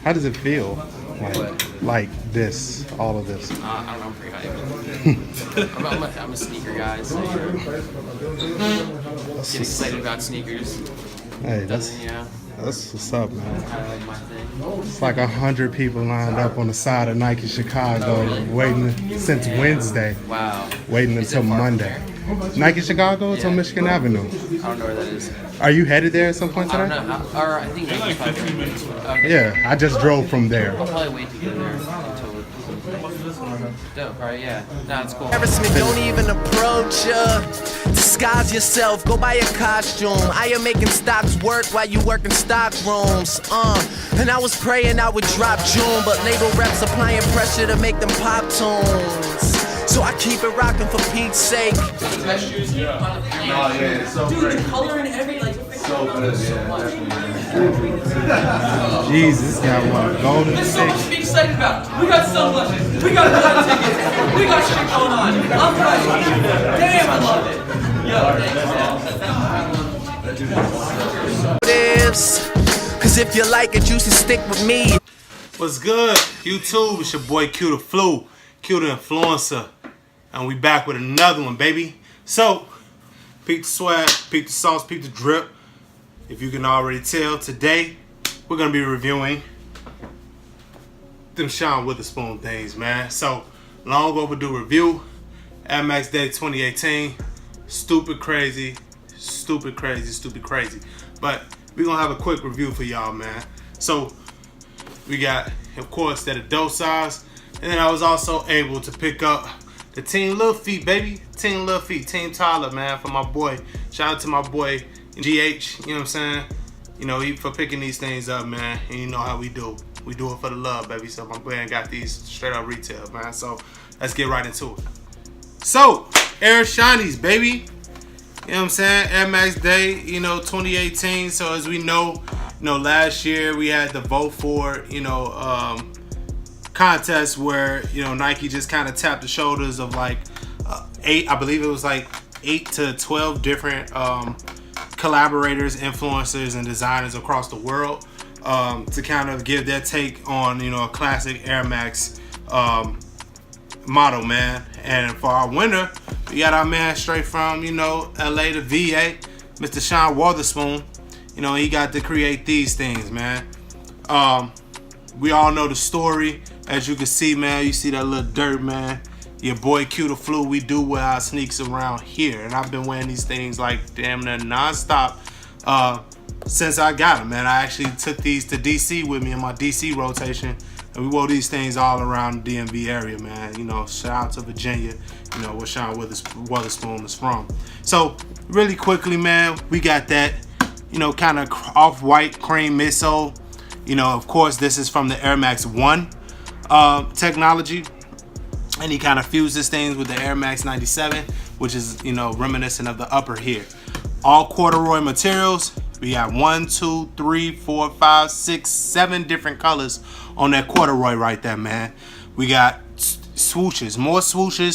How does it feel? Like this, all of this. I don't know, I'm pretty hyped. I'm a sneaker guy, so get excited about sneakers. Hey, that's what's up, man. That's kind of like my thing. It's like 100 people lined up on the side of Nike Chicago, waiting since Wednesday. Wow. Waiting until Monday. Nike Chicago, it's on Michigan Avenue. I don't know where that is. Are you headed there at some point today? I don't know. Or I think Nike's probably 15 minutes. Okay. Yeah, I just drove from there. I'll probably wait to get there until it's dope, right? Yeah. No, it's cool. Embarrassment, don't even approach ya. Disguise yourself, go buy a costume. I am making stocks work while you work in stock rooms. And I was praying I would drop June, but label reps applying pressure to make them pop tunes. So I keep it rocking for Pete's sake. Best shoes? Yeah. No, yeah, it's so great. Dude, the color and every So good, yeah. Jesus, got one golden There's so much to six. be excited about. We got sunglasses. We got live tickets. We got shit going on. I'm right. Damn, I love it. Yo, Cause if you like it, you should stick with me. What's good, YouTube? It's your boy Q the Flu, Q the Influencer, and we back with another one, baby. So, peep the swag, peep the sauce, peep the drip. If you can already tell, today we're gonna be reviewing them Sean Wotherspoon things, man. So, long overdue review. Air Max Day 2018. Stupid crazy, stupid crazy, stupid crazy. But we're gonna have a quick review for y'all, man. So, we got, of course, that adult size. And then I was also able to pick up the Team Little Feet, baby. Team Little Feet, Team Tyler, man, for my boy. Shout out to my boy, GH, you know what I'm saying? You know, for picking these things up, man. And you know how we do. We do it for the love, baby. So my boy got these straight up retail, man. So let's get right into it. So, Air Shinies, baby. You know what I'm saying? Air Max Day, 2018. So as we know, last year we had the vote for, contest where, Nike just kind of tapped the shoulders of like 8 to 12 different collaborators, influencers, and designers across the world to kind of give their take on, a classic Air Max model, man. And for our winner, we got our man straight from, LA to VA, Mr. Sean Wotherspoon. He got to create these things, man. We all know the story. As you can see, man, you see that little dirt, man. Your boy Q the Flu, we do wear our sneaks around here. And I've been wearing these things like damn near non-stop since I got them, man. I actually took these to DC with me in my DC rotation. And we wore these things all around the DMV area, man. Shout out to Virginia, where Sean Wotherspoon is from. So, really quickly, man, we got that, kind of off-white cream midsole. Of course, this is from the Air Max 1 technology. And he kind of fuses things with the Air Max 97, which is, reminiscent of the upper here. All corduroy materials. We got 1, 2, 3, 4, 5, 6, 7 different colors on that corduroy right there, man. We got swooshes,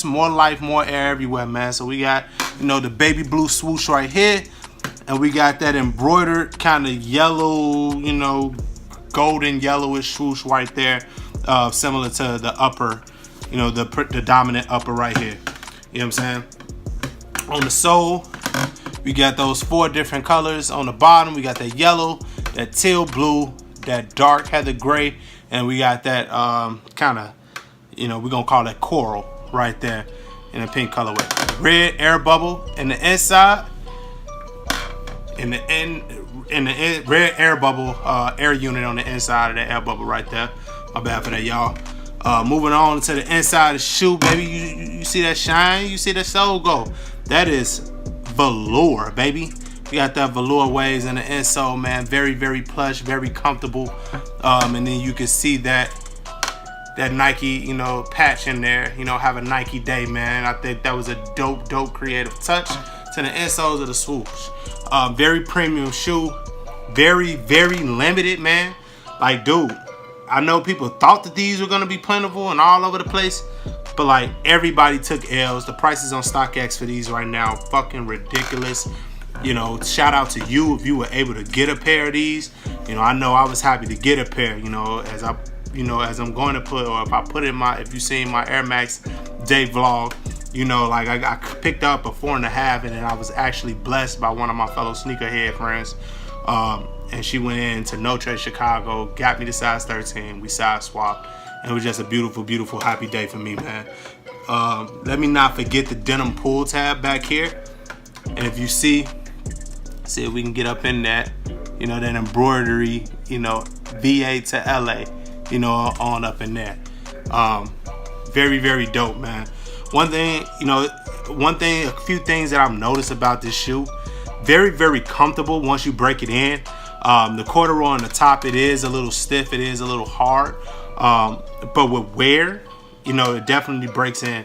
more life, more air everywhere, man. So we got, the baby blue swoosh right here. And we got that embroidered kind of yellow, golden yellowish swoosh right there. Similar to the upper, the dominant upper right here. You know what I'm saying? On the sole, we got those 4 different colors. On the bottom, we got that yellow, that teal blue, that dark heather gray, and we got that kind of, we're gonna call that coral right there in a pink colorway. Red air bubble in the inside, in the red air bubble air unit on the inside of the air bubble right there. My bad for that, y'all. Moving on to the inside of the shoe, baby. You see that shine? You see that sole go? That is velour, baby. We got that velour waves in the insole, man. Very, very plush, very comfortable. And then you can see that Nike, patch in there. Have a Nike day, man. I think that was a dope creative touch to the insoles of the swoosh. Very premium shoe. Very, very limited, man. Like, dude, I know people thought that these were gonna be plentiful and all over the place, but like everybody took L's. The prices on StockX for these right now fucking ridiculous. Shout out to you if you were able to get a pair of these. You know, I know I was happy to get a pair, you know, as I'm going to put, or if I put in if you seen my Air Max day vlog, you know, like I picked up a 4.5, and then I was actually blessed by one of my fellow sneakerhead friends. And she went into No Trade Chicago, got me the size 13, we size swapped, and it was just a beautiful, beautiful, happy day for me, man. Let me not forget the denim pull tab back here. And if you see if we can get up in that, you know, that embroidery, you know, VA to LA, you know, on up in there. Very, very dope, man. A few things that I've noticed about this shoe, very, very comfortable once you break it in. The corduroy on the top, it is a little stiff, it is a little hard, but with wear, you know, it definitely breaks in.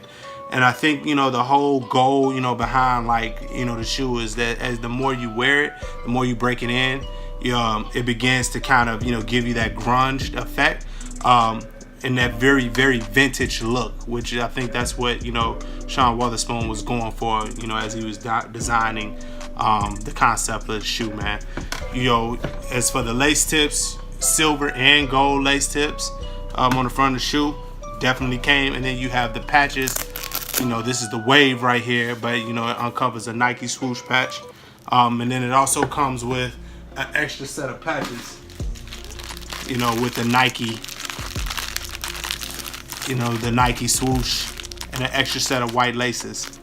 And I think, you know, the whole goal, you know, behind, like, you know, the shoe is that as the more you wear it, the more you break it in, it begins to kind of, you know, give you that grunge effect, and that very, very vintage look, which I think that's what, you know, Sean Wotherspoon was going for, you know, as he was designing the concept of the shoe, man. You know, as for the lace tips, silver and gold lace tips on the front of the shoe definitely came. And then you have the patches. You know, this is the wave right here, but, you know, it uncovers a Nike swoosh patch. And then it also comes with an extra set of patches, you know, with the Nike, you know, the Nike swoosh, and an extra set of white laces.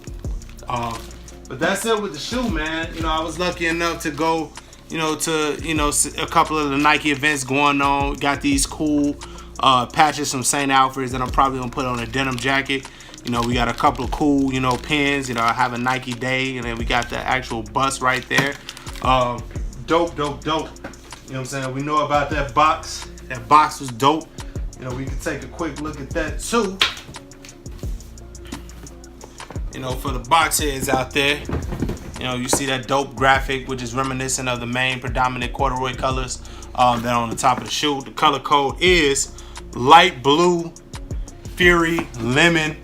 But that's it with the shoe, man. You know, I was lucky enough to go, you know, to, you know, a couple of the Nike events going on. Got these cool patches from St. Alfred's that I'm probably gonna put on a denim jacket. You know, we got a couple of cool, you know, pins. You know, I have a Nike Day, and then we got the actual bus right there. Dope, dope, dope. You know what I'm saying? We know about that box. That box was dope. You know, we can take a quick look at that too. You know, for the box heads out there, you know, you see that dope graphic, which is reminiscent of the main predominant corduroy colors that are on the top of the shoe. The color code is light blue, fury, lemon,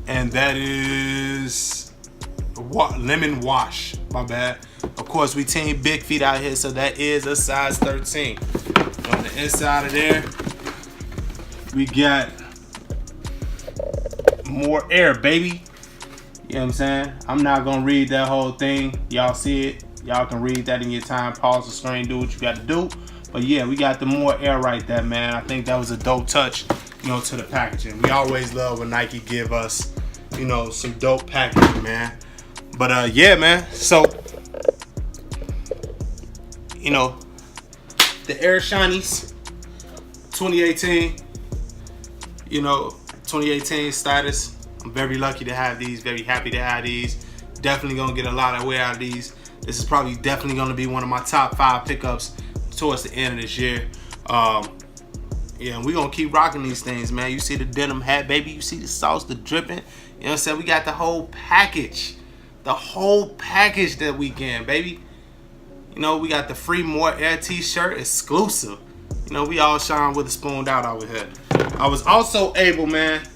and that is lemon wash. My bad. Of course, we team big feet out here, so that is a size 13. On the inside of there, we got more air, baby. You know what I'm saying? I'm not gonna read that whole thing. Y'all see it. Y'all can read that in your time. Pause the screen, do what you gotta do. But yeah, we got the more air right there, man. I think that was a dope touch, you know, to the packaging. We always love when Nike give us, you know, some dope packaging, man. But yeah, man. So, you know, the Air Shinies 2018, you know, 2018 status. I'm very lucky to have these, very happy to have these. Definitely gonna get a lot of wear out of these. This is probably definitely gonna be one of my top 5 pickups towards the end of this year. Yeah, we're gonna keep rocking these things, man. You see the denim hat, baby. You see the sauce, the dripping. You know what I'm saying? We got the whole package. The whole package that weekend, baby. You know, we got the free More Air t-shirt exclusive. You know, we all shine with a spooned out over here. I was also able, man,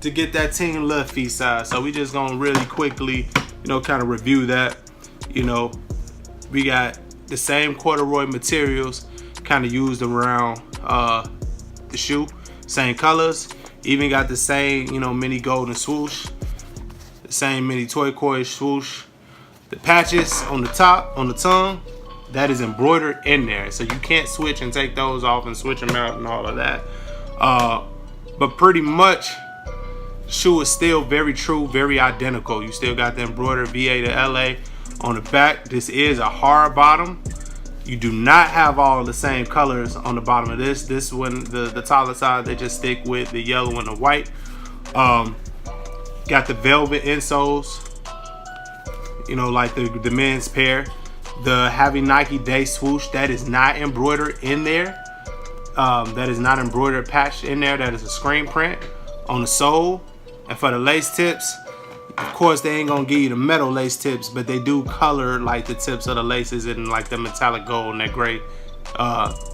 to get that Team Love Feet size. So we just gonna really quickly, you know, kind of review that. You know, we got the same corduroy materials kind of used around the shoe. Same colors. Even got the same, you know, mini golden swoosh. The same mini turquoise swoosh. The patches on the top, on the tongue, that is embroidered in there. So you can't switch and take those off and switch them out and all of that. But pretty much, shoe is still very true, very identical. You still got the embroidered VA to LA on the back. This is a hard bottom. You do not have all the same colors on the bottom of this. This one, the taller side, they just stick with the yellow and the white. Got the velvet insoles, you know, like the men's pair. The heavy Nike Day swoosh, that is not embroidered in there. That is not embroidered patch in there. That is a screen print on the sole. And for the lace tips, of course, they ain't gonna give you the metal lace tips, but they do color like the tips of the laces in like the metallic gold and that gray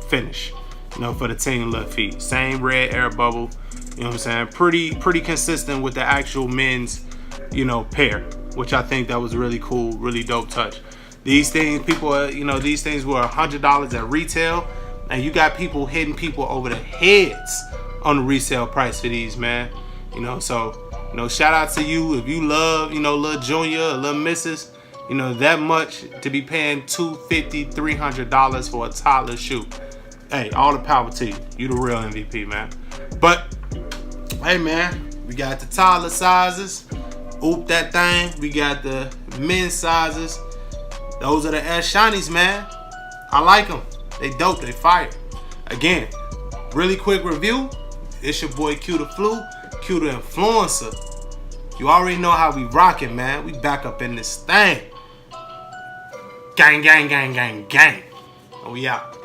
finish. You know, for the Team Love Feet. Same red air bubble. You know what I'm saying? Pretty consistent with the actual men's, you know, pair, which I think that was really cool, really dope touch. These things, people are, these things were $100 at retail, and you got people hitting people over the heads on the resale price for these, man. So shout out to you if you love, little junior or little missus, that much to be paying $250, $300 for a toddler shoe. Hey, all the power to you. You the real MVP, man. But hey, man, we got the toddler sizes. Oop that thing. We got the men's sizes. Those are the S Shinies, man. I like them. They dope. They fire. Again, really quick review. It's your boy Q the Flu, Q the Influencer. You already know how we rockin', man. We back up in this thing. Gang, gang, gang, gang, gang. Oh, we out.